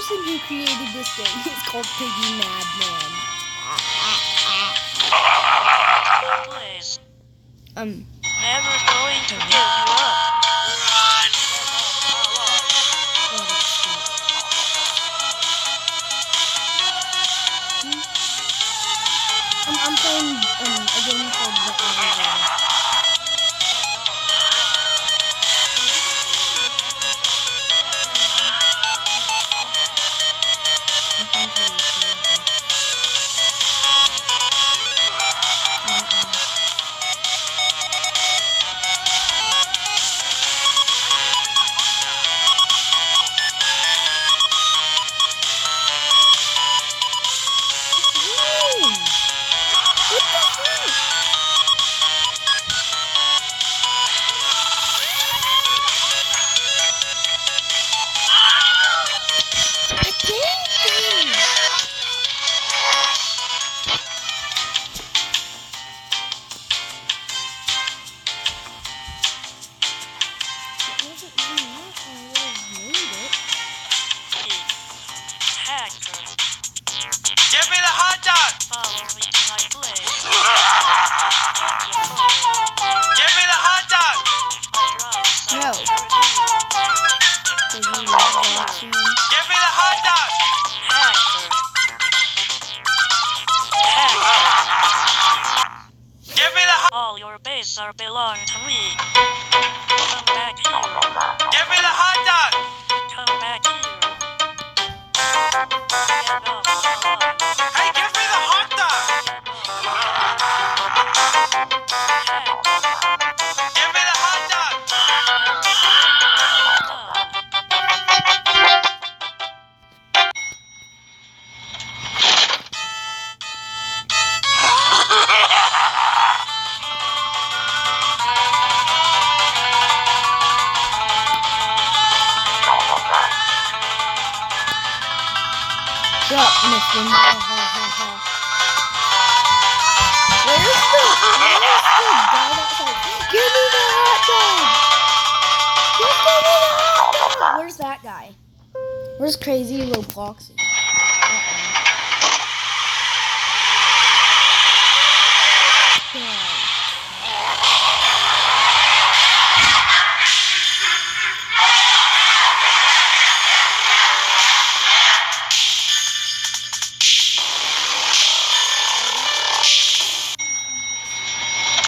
person who created this game is called Piggy Madman. Please. Um. Never going to give you up. I'm playing a game called The Elevator. Give me the hot dog! Follow me till I play. Give me the hot dog! No. Give me the hot dog! Give me the hot. All your base are belong to me. Come back here. Give me the hot dog! Come back here. Get off the line. Hey, give me the hot dog! Give me the hot dog! Shut up, Miss Lynn. Ha ha ha ha. Where's the guy that's like, give me the hot dog? Just give me the hot dog. Where's that guy? Where's Crazy Roblox?